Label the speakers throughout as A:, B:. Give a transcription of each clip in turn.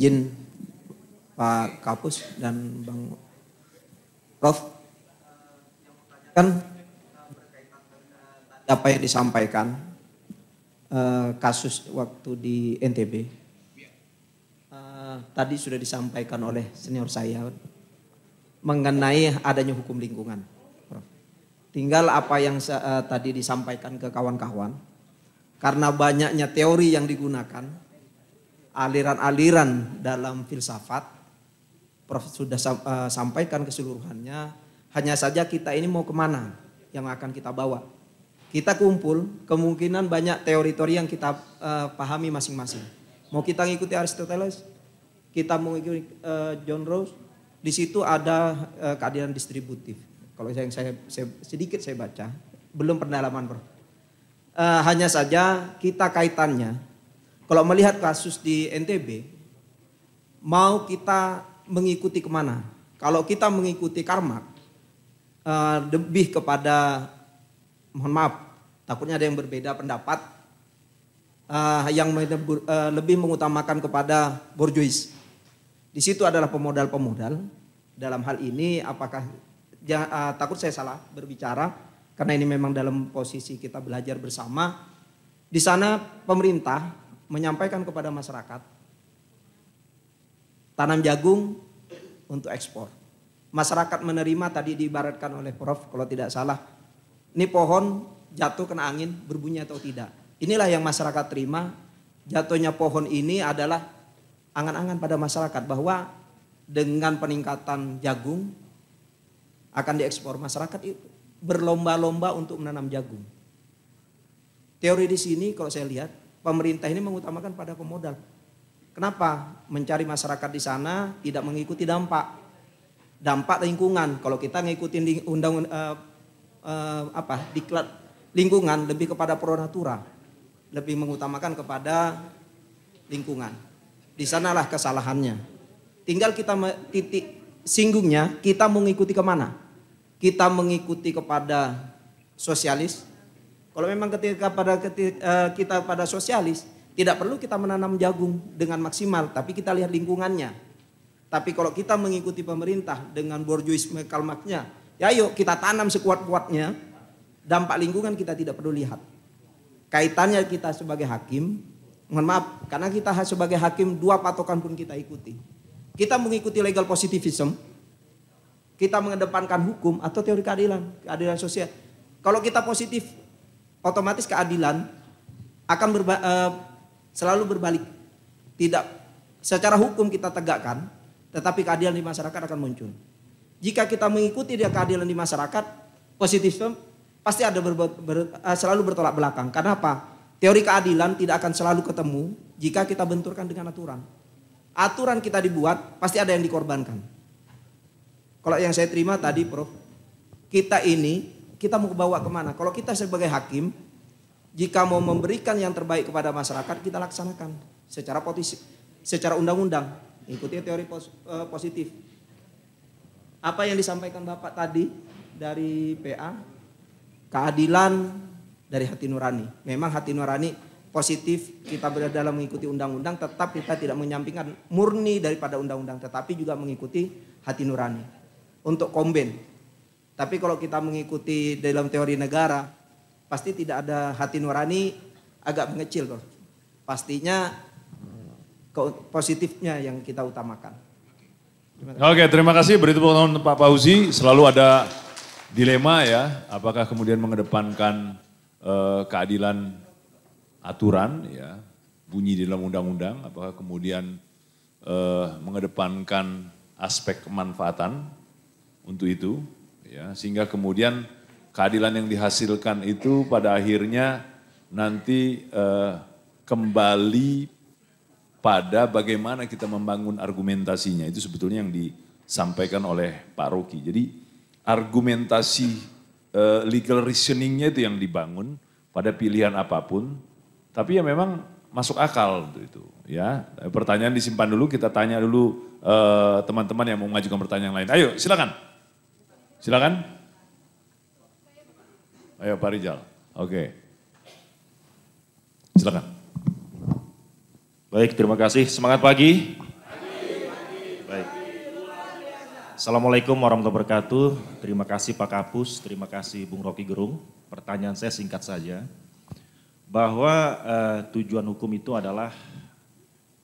A: izin Pak Kapus dan Bang Prof. Kan apa yang disampaikan kasus waktu di NTB tadi sudah disampaikan oleh senior saya mengenai adanya hukum lingkungan, Prof. Tinggal apa yang tadi disampaikan ke kawan-kawan, karena banyaknya teori yang digunakan, aliran-aliran dalam filsafat, Prof sudah sampaikan keseluruhannya. Hanya saja kita ini mau kemana yang akan kita bawa. Kita kumpul, kemungkinan banyak teori-teori yang kita pahami masing-masing. Mau kita ngikuti Aristoteles, kita mau ngikuti John Rawls, di situ ada keadilan distributif. Kalau yang saya sedikit saya baca, belum pendalaman, Bro. Hanya saja kita kaitannya, kalau melihat kasus di NTB, mau kita mengikuti kemana? Kalau kita mengikuti Karl Marx, lebih kepada, mohon maaf, takutnya ada yang berbeda pendapat, yang lebih mengutamakan kepada bourgeois. Di situ adalah pemodal-pemodal. Dalam hal ini apakah takut saya salah berbicara, karena ini memang dalam posisi kita belajar bersama. Di sana pemerintah menyampaikan kepada masyarakat tanam jagung untuk ekspor. Masyarakat menerima, tadi diibaratkan oleh Prof kalau tidak salah, ini pohon jatuh kena angin berbunyi atau tidak. Inilah yang masyarakat terima. Jatuhnya pohon ini adalah angan-angan pada masyarakat bahwa dengan peningkatan jagung akan diekspor. Masyarakat itu berlomba-lomba untuk menanam jagung. Teori di sini kalau saya lihat, pemerintah ini mengutamakan pada pemodal. Kenapa? Mencari masyarakat di sana tidak mengikuti dampak lingkungan. Kalau kita ngikutin diklat lingkungan lebih kepada pro natura, lebih mengutamakan kepada lingkungan. Di sanalah kesalahannya. Tinggal kita titik singgungnya, kita mengikuti kemana? Kita mengikuti kepada sosialis. Kalau memang kita pada sosialis, tidak perlu kita menanam jagung dengan maksimal, tapi kita lihat lingkungannya. Tapi kalau kita mengikuti pemerintah dengan bourgeoisme Karl Marx-nya, ya yuk kita tanam sekuat-kuatnya, dampak lingkungan kita tidak perlu lihat. Kaitannya kita sebagai hakim, mohon maaf, karena kita sebagai hakim dua patokan pun kita ikuti. Kita mengikuti legal positivism, kita mengedepankan hukum atau teori keadilan sosial. Kalau kita positif, otomatis keadilan akan selalu berbalik. Tidak secara hukum kita tegakkan, tetapi keadilan di masyarakat akan muncul. Jika kita mengikuti dia keadilan di masyarakat, positivisme pasti ada selalu bertolak belakang. Karena apa? Teori keadilan tidak akan selalu ketemu jika kita benturkan dengan aturan. Aturan kita dibuat, pasti ada yang dikorbankan. Kalau yang saya terima tadi, Prof, kita mau bawa kemana? Kalau kita sebagai hakim, jika mau memberikan yang terbaik kepada masyarakat, kita laksanakan secara undang-undang. Ikuti teori positif. Apa yang disampaikan Bapak tadi dari PA, keadilan dari hati nurani. Memang hati nurani positif, kita berada dalam mengikuti undang-undang, tetap kita tidak menyampingkan murni daripada undang-undang, tetapi juga mengikuti hati nurani untuk komben. Tapi kalau kita mengikuti dalam teori negara, pasti tidak ada hati nurani, agak mengecil kok. Pastinya positifnya yang kita utamakan.
B: Oke, terima kasih. Beri tepuk tangan Pak Fauzi. Selalu ada dilema ya, apakah kemudian mengedepankan keadilan aturan ya, bunyi di dalam undang-undang, apakah kemudian mengedepankan aspek kemanfaatan untuk itu ya, sehingga kemudian keadilan yang dihasilkan itu pada akhirnya nanti kembali pada bagaimana kita membangun argumentasinya. Itu sebetulnya yang disampaikan oleh Pak Rocky. Jadi argumentasi legal reasoningnya itu yang dibangun pada pilihan apapun, tapi ya memang masuk akal untuk itu. Ya, pertanyaan disimpan dulu, kita tanya dulu teman-teman yang mau mengajukan pertanyaan lain. Ayo, silakan. Silakan. Ayo Pak Rijal. Oke. Silakan.
C: Baik, terima kasih. Semangat pagi. Assalamualaikum warahmatullahi wabarakatuh. Terima kasih Pak Kapus, terima kasih Bung Rocky Gerung. Pertanyaan saya singkat saja. Bahwa tujuan hukum itu adalah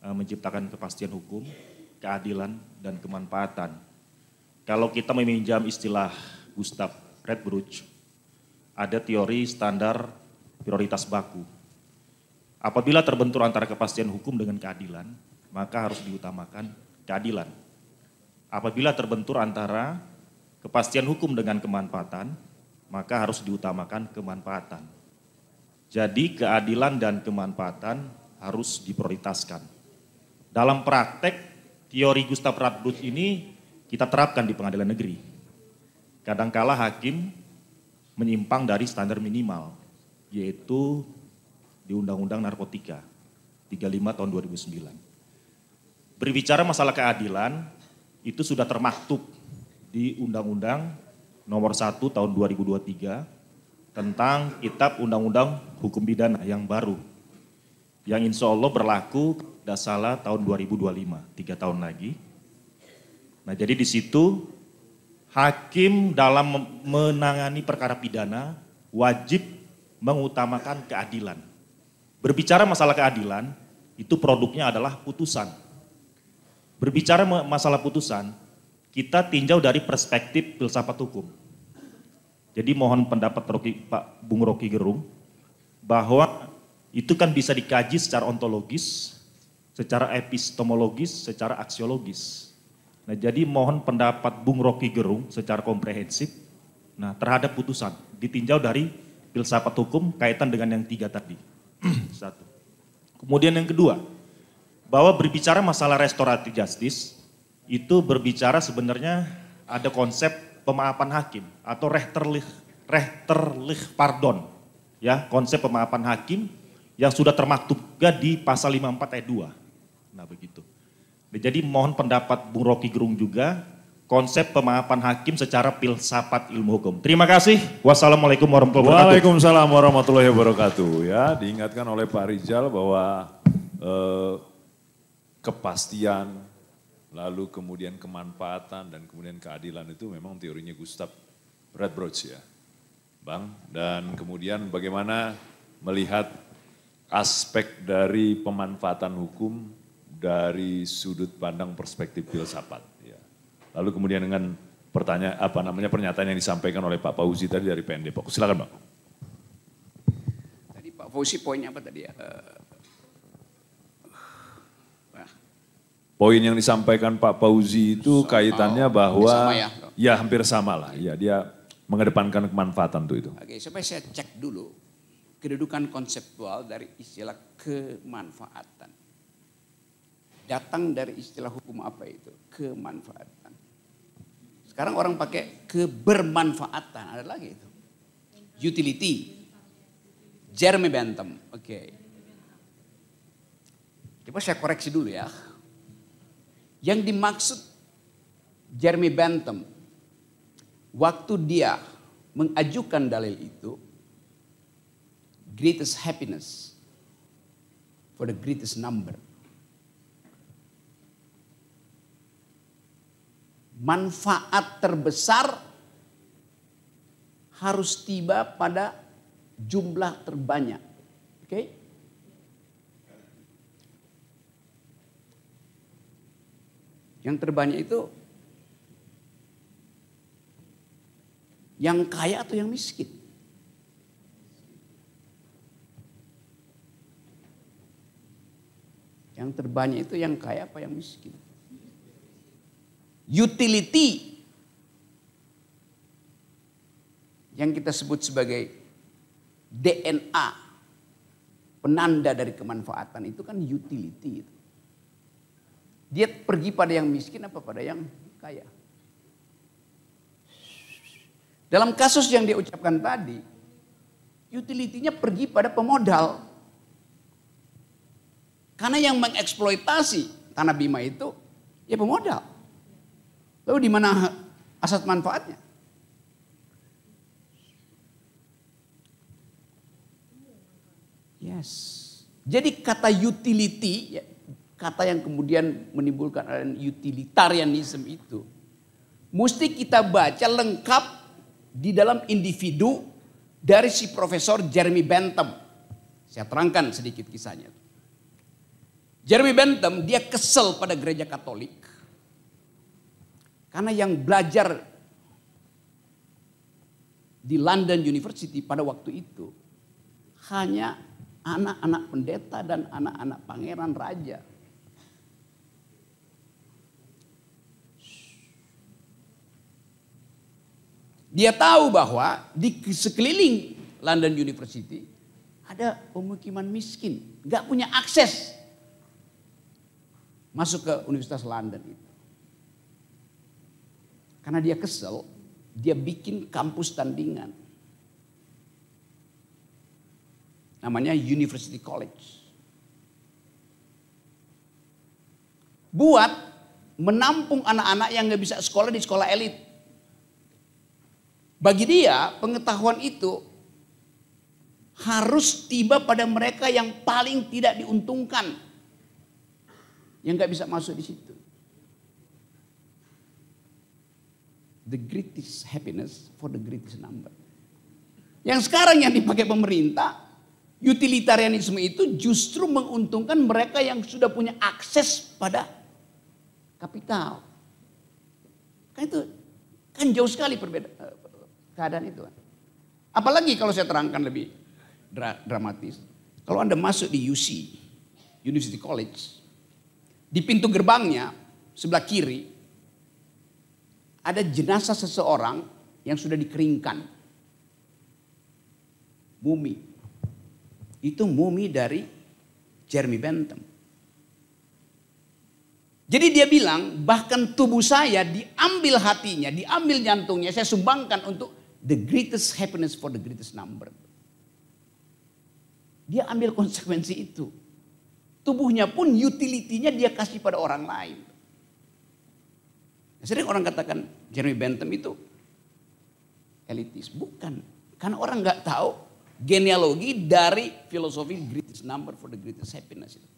C: menciptakan kepastian hukum, keadilan, dan kemanfaatan. Kalau kita meminjam istilah Gustav Redbruch, ada teori standar prioritas baku. Apabila terbentur antara kepastian hukum dengan keadilan, maka harus diutamakan keadilan. Apabila terbentur antara kepastian hukum dengan kemanfaatan, maka harus diutamakan kemanfaatan. Jadi keadilan dan kemanfaatan harus diprioritaskan. Dalam praktek, teori Gustav Redbruch ini kita terapkan di pengadilan negeri. Kadangkala hakim menyimpang dari standar minimal, yaitu di Undang-Undang Narkotika 35 tahun 2009. Berbicara masalah keadilan, itu sudah termaktub di Undang-Undang Nomor 1 Tahun 2023 tentang Kitab Undang-Undang Hukum Pidana yang baru, yang insya Allah berlaku tidak salah tahun 2025, 3 tahun lagi. Nah jadi di situ hakim dalam menangani perkara pidana wajib mengutamakan keadilan. Berbicara masalah keadilan, itu produknya adalah putusan. Berbicara masalah putusan, kita tinjau dari perspektif filsafat hukum. Jadi mohon pendapat Pak Bung Rocky Gerung, bahwa itu kan bisa dikaji secara ontologis, secara epistemologis, secara aksiologis. Nah jadi mohon pendapat Bung Rocky Gerung secara komprehensif, nah terhadap putusan, ditinjau dari filsafat hukum kaitan dengan yang 3 tadi. Satu. Kemudian yang kedua, bahwa berbicara masalah restoratif justice, itu berbicara sebenarnya ada konsep pemaafan hakim atau rechterlich pardon. Ya, konsep pemaafan hakim yang sudah termaktub juga di pasal 54 ayat 2. Nah begitu. Jadi mohon pendapat Bung Rocky Gerung juga konsep pemaafan hakim secara filsafat ilmu hukum. Terima kasih. Wassalamualaikum warahmatullahi wabarakatuh.
B: Waalaikumsalam warahmatullahi wabarakatuh. Ya, diingatkan oleh Pak Rizal bahwa kepastian, lalu kemudian kemanfaatan dan kemudian keadilan itu memang teorinya Gustav Redbruch ya, Bang. Dan kemudian bagaimana melihat aspek dari pemanfaatan hukum dari sudut pandang perspektif filsafat. Ya. Lalu kemudian dengan pernyataan yang disampaikan oleh Pak Fauzi tadi dari PN Depok. Silakan Bang.
D: Tadi Pak Fauzi poinnya apa tadi ya?
B: Poin yang disampaikan Pak Fauzi itu kaitannya bahwa ya hampir sama lah. Ya dia mengedepankan kemanfaatan itu.
D: Oke, supaya saya cek dulu kedudukan konseptual dari istilah kemanfaatan. Datang dari istilah hukum apa itu? Kemanfaatan. Sekarang orang pakai kebermanfaatan, ada lagi itu. Utility. Jeremy Bentham, oke. Coba saya koreksi dulu ya. Yang dimaksud Jeremy Bentham waktu dia mengajukan dalil itu, greatest happiness for the greatest number. Manfaat terbesar harus tiba pada jumlah terbanyak. Oke? Yang terbanyak itu yang kaya atau yang miskin? Yang terbanyak itu yang kaya apa yang miskin? Utility yang kita sebut sebagai DNA, penanda dari kemanfaatan itu kan utility. Dia pergi pada yang miskin apa pada yang kaya? Dalam kasus yang dia ucapkan tadi, utility-nya pergi pada pemodal. Karena yang mengeksploitasi Tanah Bima itu ya pemodal. Lalu di mana asas manfaatnya? Yes. Jadi kata utility, ya, kata yang kemudian menimbulkan utilitarianism itu mesti kita baca lengkap di dalam individu dari si Profesor Jeremy Bentham. Saya terangkan sedikit kisahnya. Jeremy Bentham dia kesel pada gereja Katolik. Karena yang belajar di London University pada waktu itu hanya anak-anak pendeta dan anak-anak pangeran raja. Dia tahu bahwa di sekeliling London University ada pemukiman miskin, gak punya akses masuk ke Universitas London itu. Karena dia kesel, dia bikin kampus tandingan. Namanya University College. Buat menampung anak-anak yang gak bisa sekolah di sekolah elit. Bagi dia pengetahuan itu harus tiba pada mereka yang paling tidak diuntungkan. Yang gak bisa masuk di situ. The greatest happiness for the greatest number. Yang sekarang yang dipakai pemerintah, utilitarianisme itu justru menguntungkan mereka yang sudah punya akses pada kapital. Kan itu kan jauh sekali perbedaan keadaan itu. Apalagi kalau saya terangkan lebih dramatis. Kalau Anda masuk di UC, University College, di pintu gerbangnya sebelah kiri ada jenazah seseorang yang sudah dikeringkan. Mumi. Itu mumi dari Jeremy Bentham. Jadi dia bilang bahkan tubuh saya diambil hatinya, diambil jantungnya, saya sumbangkan untuk the greatest happiness for the greatest number. Dia ambil konsekuensi itu. Tubuhnya pun utility-nya dia kasih pada orang lain. Sering orang katakan Jeremy Bentham itu elitis. Bukan. Karena orang gak tahu genealogi dari filosofi greatest number for the greatest happiness itu.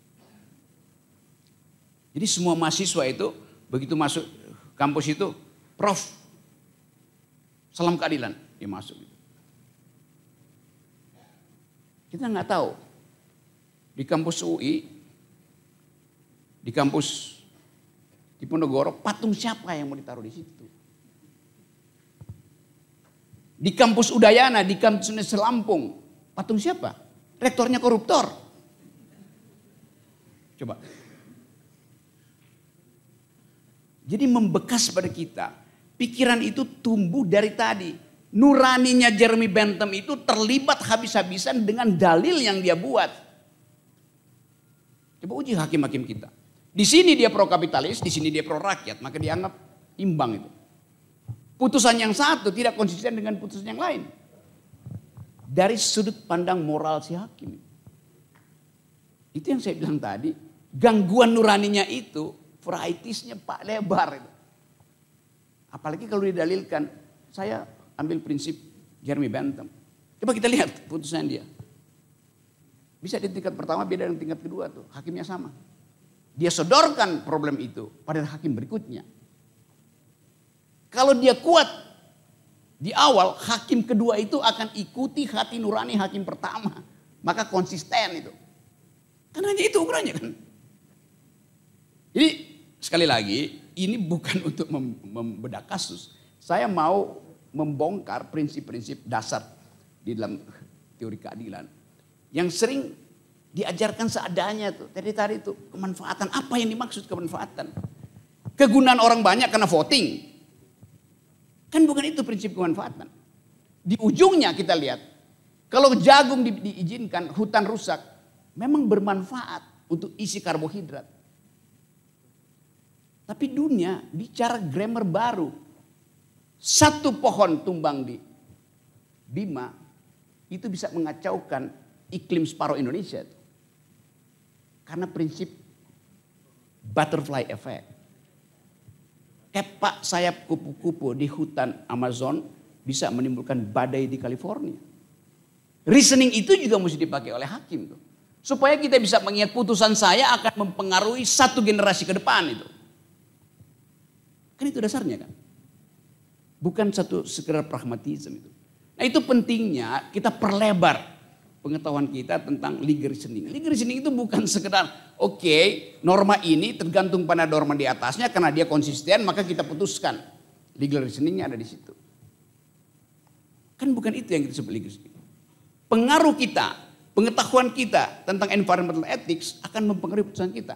D: Jadi semua mahasiswa itu begitu masuk kampus itu, Prof, salam keadilan, dia masuk. Kita nggak tahu di kampus UI, di kampus di Ponorogo, patung siapa yang mau ditaruh di situ? Di kampus Udayana, di kampus Lampung, patung siapa? Rektornya koruptor. Coba. Jadi membekas pada kita. Pikiran itu tumbuh dari tadi. Nuraninya Jeremy Bentham itu terlibat habis-habisan dengan dalil yang dia buat. Coba uji hakim-hakim kita. Di sini dia pro kapitalis, di sini dia pro rakyat. Maka dianggap imbang itu. Putusan yang satu tidak konsisten dengan putusan yang lain. Dari sudut pandang moral si hakim. Itu yang saya bilang tadi. Gangguan nuraninya itu, varieties-nya pak lebar itu. Apalagi kalau didalilkan, saya ambil prinsip Jeremy Bentham. Coba kita lihat putusan dia. Bisa di tingkat pertama beda dengan tingkat kedua tuh, hakimnya sama. Dia sodorkan problem itu pada hakim berikutnya. Kalau dia kuat di awal, hakim kedua itu akan ikuti hati nurani hakim pertama. Maka konsisten itu. Karena hanya itu ukurannya kan. Jadi sekali lagi, ini bukan untuk membedah kasus. Saya mau membongkar prinsip-prinsip dasar di dalam teori keadilan. Yang sering diajarkan seadanya tuh. Tadi itu kemanfaatan. Apa yang dimaksud kemanfaatan? Kegunaan orang banyak karena voting. Kan bukan itu prinsip kemanfaatan. Di ujungnya kita lihat. Kalau jagung diizinkan, hutan rusak. Memang bermanfaat untuk isi karbohidrat. Tapi dunia bicara grammar baru. Satu pohon tumbang di Bima. Itu bisa mengacaukan iklim separuh Indonesia. Karena prinsip butterfly effect. Kepak sayap kupu-kupu di hutan Amazon bisa menimbulkan badai di California. Reasoning itu juga mesti dipakai oleh hakim tuh. Supaya kita bisa mengingat putusan saya akan mempengaruhi satu generasi ke depan itu. Kan itu dasarnya kan. Bukan satu sekedar pragmatisme itu. Nah itu pentingnya kita perlebar pengetahuan kita tentang legal reasoning. Legal reasoning itu bukan sekedar norma ini tergantung pada norma di atasnya karena dia konsisten maka kita putuskan. Legal reasoningnya ada di situ. Kan bukan itu yang kita sebut legal reasoning. Pengaruh kita, pengetahuan kita tentang environmental ethics akan mempengaruhi putusan kita.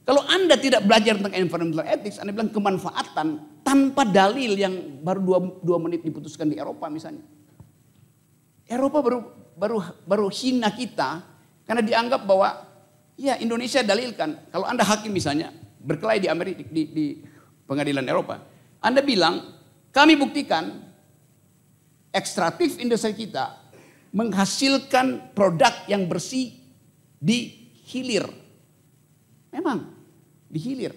D: Kalau Anda tidak belajar tentang environmental ethics, Anda bilang kemanfaatan tanpa dalil yang baru 2 menit diputuskan di Eropa misalnya. Eropa baru hina kita karena dianggap bahwa ya Indonesia dalilkan. Kalau Anda hakim misalnya berkelahi di Amerika di pengadilan Eropa, Anda bilang kami buktikan ekstraktif industri kita menghasilkan produk yang bersih di hilir. Memang di hilir.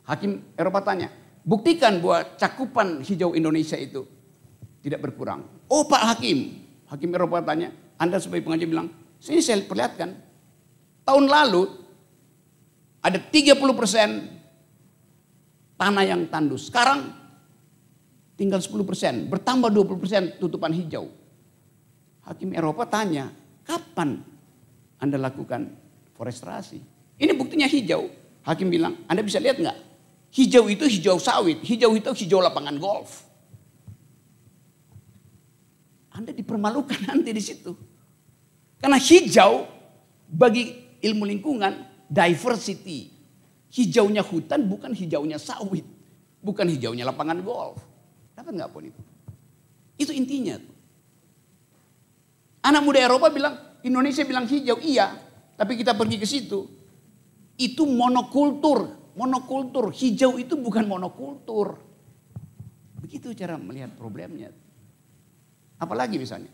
D: Hakim Eropa tanya, buktikan bahwa cakupan hijau Indonesia itu tidak berkurang. Oh Pak Hakim, Hakim Eropa tanya, Anda sebagai pengajar bilang, sini saya perlihatkan. Tahun lalu ada 30% tanah yang tandus. Sekarang tinggal 10%, bertambah 20% tutupan hijau. Hakim Eropa tanya, kapan Anda lakukan foresтрasi? Ini buktinya hijau. Hakim bilang, Anda bisa lihat nggak? Hijau itu hijau sawit, hijau itu hijau lapangan golf. Anda dipermalukan nanti di situ. Karena hijau bagi ilmu lingkungan diversity. Hijaunya hutan bukan hijaunya sawit, bukan hijaunya lapangan golf. Dapat nggak poin itu? Itu intinya. Anak muda Eropa bilang, Indonesia bilang hijau, iya, tapi kita pergi ke situ. Itu monokultur. Monokultur. Hijau itu bukan monokultur. Begitu cara melihat problemnya. Apalagi misalnya.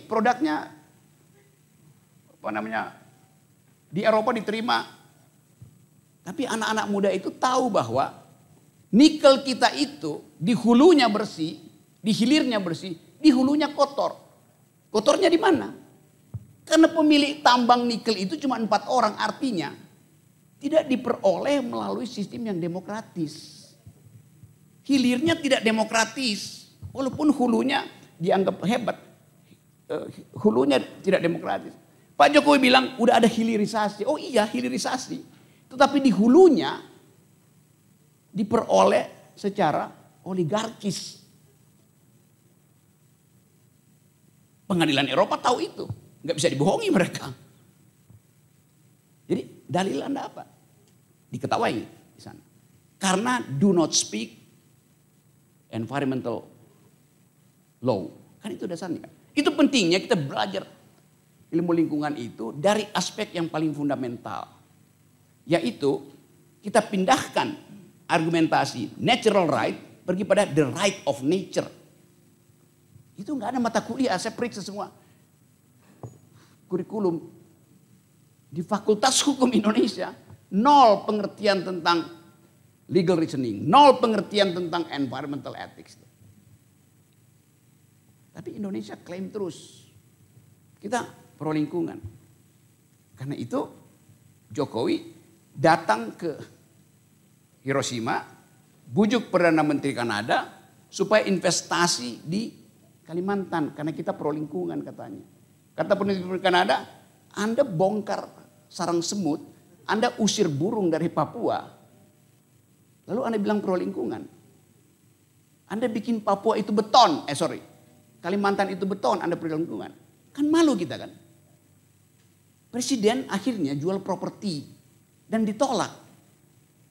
D: Produknya di Eropa diterima. Tapi anak-anak muda itu tahu bahwa nikel kita itu di hulunya bersih, di hilirnya bersih, di hulunya kotor. Kotornya di mana? Karena pemilik tambang nikel itu cuma 4 orang, artinya tidak diperoleh melalui sistem yang demokratis. Hilirnya tidak demokratis, walaupun hulunya dianggap hebat. Hulunya tidak demokratis. Pak Jokowi bilang udah ada hilirisasi. Oh iya hilirisasi. Tetapi di hulunya diperoleh secara oligarkis. Pengadilan Eropa tahu itu. Nggak bisa dibohongi mereka. Jadi dalil Anda apa? Diketahui di sana. Karena do not speak environmental law. Kan itu dasarnya. Itu pentingnya kita belajar ilmu lingkungan itu dari aspek yang paling fundamental. Yaitu kita pindahkan argumentasi natural right pergi pada the right of nature. Itu nggak ada mata kuliah, saya periksa semua. Kurikulum di Fakultas Hukum Indonesia 0 pengertian tentang legal reasoning, 0 pengertian tentang environmental ethics. Tapi Indonesia klaim terus kita pro lingkungan. Karena itu Jokowi datang ke Hiroshima, bujuk Perdana Menteri Kanada supaya investasi di Kalimantan karena kita pro lingkungan katanya. Kata peneliti Kanada, Anda bongkar sarang semut, Anda usir burung dari Papua. Lalu Anda bilang pro lingkungan. Anda bikin Papua itu beton, Kalimantan itu beton, Anda pro lingkungan. Kan malu kita kan. Presiden akhirnya jual properti dan ditolak.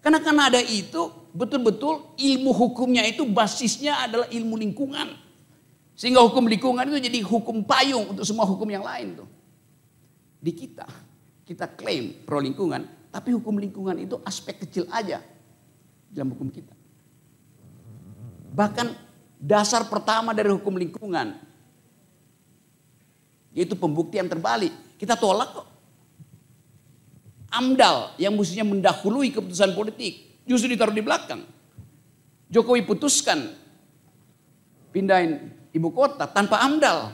D: Karena Kanada itu betul-betul ilmu hukumnya itu basisnya adalah ilmu lingkungan. Sehingga hukum lingkungan itu jadi hukum payung untuk semua hukum yang lain tuh. Di kita klaim pro lingkungan, tapi hukum lingkungan itu aspek kecil aja dalam hukum kita. Bahkan dasar pertama dari hukum lingkungan, yaitu pembuktian terbalik, kita tolak kok. AMDAL yang mestinya mendahului keputusan politik, justru ditaruh di belakang. Jokowi putuskan pindahin ibu kota tanpa AMDAL.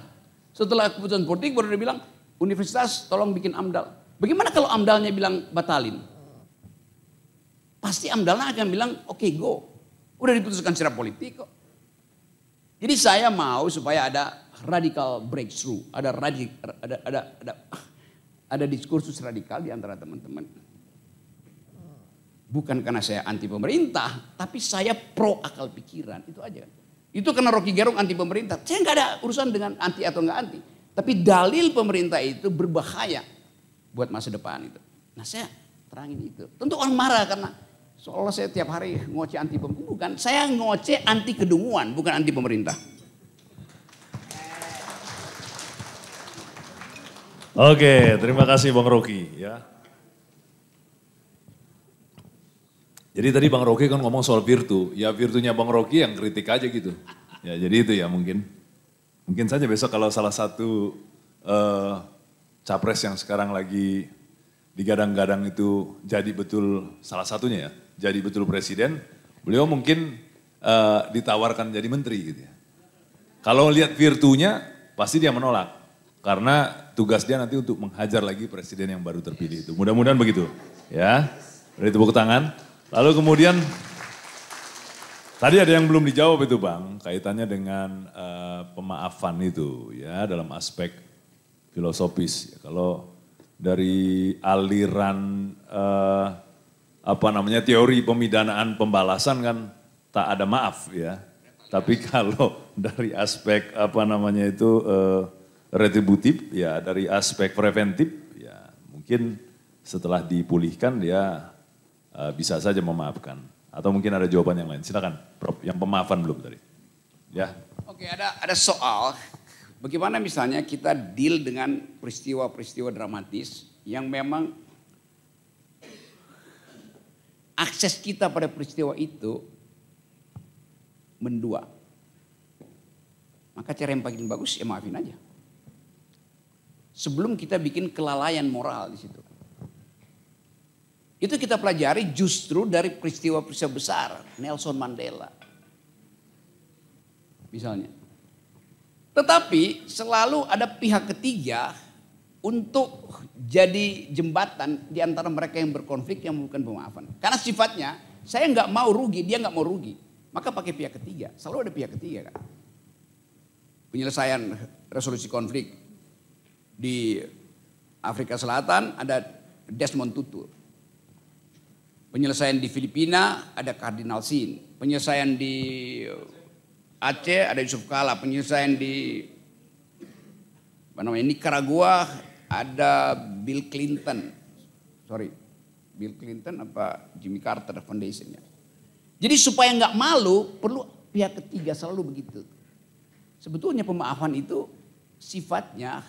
D: Setelah keputusan politik baru dia bilang, universitas tolong bikin AMDAL. Bagaimana kalau AMDALnya bilang batalin? Pasti AMDALnya akan bilang, oke, go. Udah diputuskan secara politik kok. Jadi saya mau supaya ada radical breakthrough, ada diskursus radikal di antara teman-teman. Bukan karena saya anti pemerintah, tapi saya pro akal pikiran, itu aja. Itu karena Rocky Gerung anti pemerintah. Saya nggak ada urusan dengan anti atau nggak anti, tapi dalil pemerintah itu berbahaya buat masa depan itu. Nah saya terangin itu. Tentu orang marah karena seolah saya tiap hari ngoceh anti pemerintah. Bukan, saya ngoceh anti kedunguan, bukan anti pemerintah.
B: Oke, terima kasih Bang Rocky ya. Jadi tadi Bang Rocky kan ngomong soal virtu. Ya virtunya Bang Rocky yang kritik aja gitu. Ya jadi itu ya mungkin. Mungkin saja besok kalau salah satu capres yang sekarang lagi digadang-gadang itu jadi betul salah satunya ya. Jadi betul presiden. Beliau mungkin ditawarkan jadi menteri gitu ya. Kalau lihat virtunya pasti dia menolak. Karena tugas dia nanti untuk menghajar lagi presiden yang baru terpilih itu. Mudah-mudahan begitu. Ya, beri tepuk tangan. Lalu kemudian, tadi ada yang belum dijawab itu Bang. Kaitannya dengan pemaafan itu ya dalam aspek filosofis. Kalau dari aliran teori pemidanaan pembalasan kan tak ada maaf ya. Tapi kalau dari aspek retributif ya dari aspek preventif ya mungkin setelah dipulihkan dia bisa saja memaafkan atau mungkin ada jawaban yang lain. Silakan Prof, yang pemaafan belum tadi. Ya.
D: Oke, ada soal bagaimana misalnya kita deal dengan peristiwa-peristiwa dramatis yang memang akses kita pada peristiwa itu mendua. Maka cara yang paling bagus ya maafin aja. Sebelum kita bikin kelalaian moral di situ. Itu kita pelajari justru dari peristiwa-peristiwa besar. Nelson Mandela. Misalnya. Tetapi selalu ada pihak ketiga untuk jadi jembatan di antara mereka yang berkonflik yang bukan pemaafan. Karena sifatnya saya nggak mau rugi, dia nggak mau rugi. Maka pakai pihak ketiga. Selalu ada pihak ketiga kan. Penyelesaian resolusi konflik. Di Afrika Selatan ada Desmond Tutu. Penyelesaian di Filipina ada Kardinal Sin. Penyelesaian di Aceh ada Yusuf Kala. Penyelesaian di Nicaragua ada Bill Clinton. Bill Clinton apa Jimmy Carter Foundation-nya. Jadi supaya nggak malu perlu pihak ketiga, selalu begitu. Sebetulnya pemaafan itu sifatnya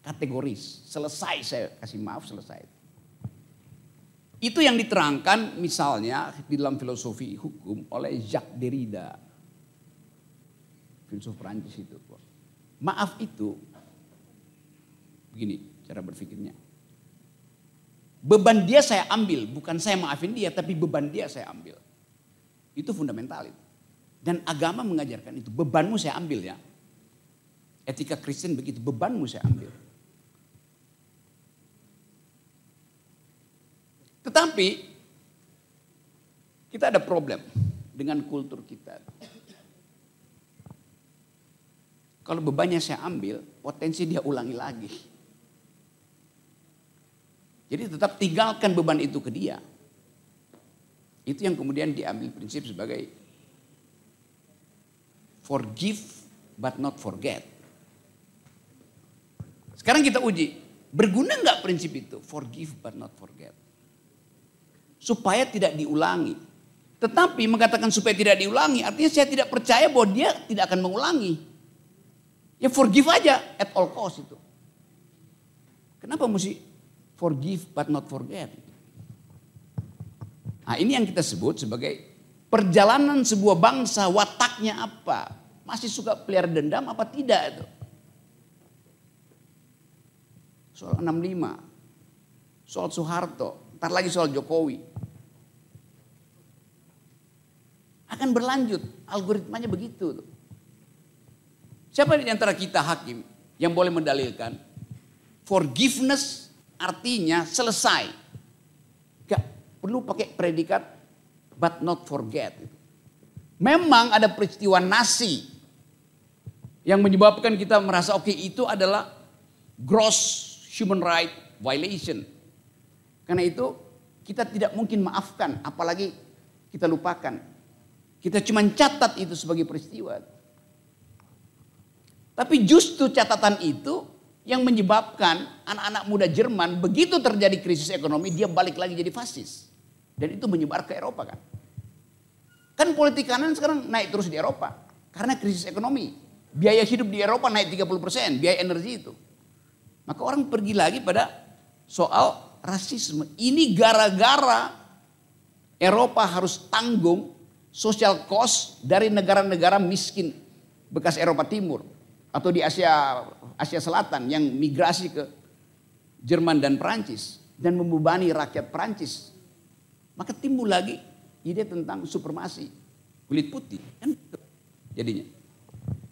D: kategoris, selesai saya kasih maaf selesai. Itu yang diterangkan misalnya di dalam filosofi hukum oleh Jacques Derrida. Filsuf Perancis itu. Maaf itu begini cara berpikirnya. Beban dia saya ambil, bukan saya maafin dia tapi beban dia saya ambil. Itu fundamental itu. Dan agama mengajarkan itu, bebanmu saya ambil ya. Etika Kristen begitu, bebanmu saya ambil. Tetapi kita ada problem dengan kultur kita. Kalau bebannya saya ambil, potensi dia ulangi lagi. Jadi tetap tinggalkan beban itu ke dia. Itu yang kemudian diambil prinsip sebagai forgive but not forget. Sekarang kita uji, berguna nggak prinsip itu? Forgive but not forget. Supaya tidak diulangi. Tetapi mengatakan supaya tidak diulangi, artinya saya tidak percaya bahwa dia tidak akan mengulangi. Ya forgive aja at all cost itu. Kenapa mesti forgive but not forget? Nah ini yang kita sebut sebagai perjalanan sebuah bangsa, wataknya apa? Masih suka pelihara dendam apa tidak itu? Soal 65, soal Soeharto, ntar lagi soal Jokowi. Akan berlanjut, algoritmanya begitu. Siapa di antara kita hakim yang boleh mendalilkan forgiveness artinya selesai. Gak perlu pakai predikat but not forget. Memang ada peristiwa nasi yang menyebabkan kita merasa oke, itu adalah gross human right violation. Karena itu kita tidak mungkin maafkan, apalagi kita lupakan. Kita cuma catat itu sebagai peristiwa. Tapi justru catatan itu yang menyebabkan anak-anak muda Jerman begitu terjadi krisis ekonomi, dia balik lagi jadi fasis. Dan itu menyebar ke Eropa kan. Kan politik kanan sekarang naik terus di Eropa. Karena krisis ekonomi. Biaya hidup di Eropa naik 30%, biaya energi itu. Maka orang pergi lagi pada soal rasisme. Ini gara-gara Eropa harus tanggung social cost dari negara-negara miskin bekas Eropa Timur. Atau di Asia Selatan yang migrasi ke Jerman dan Perancis. Dan membebani rakyat Perancis. Maka timbul lagi ide tentang supremasi kulit putih. Kan jadinya.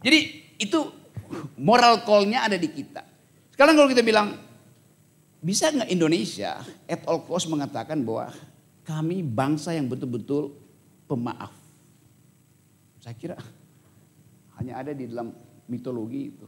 D: Jadi itu moral call-nya ada di kita. Sekarang kalau kita bilang, bisa nggak Indonesia at all cost mengatakan bahwa kami bangsa yang betul-betul pemaaf? Saya kira hanya ada di dalam mitologi itu.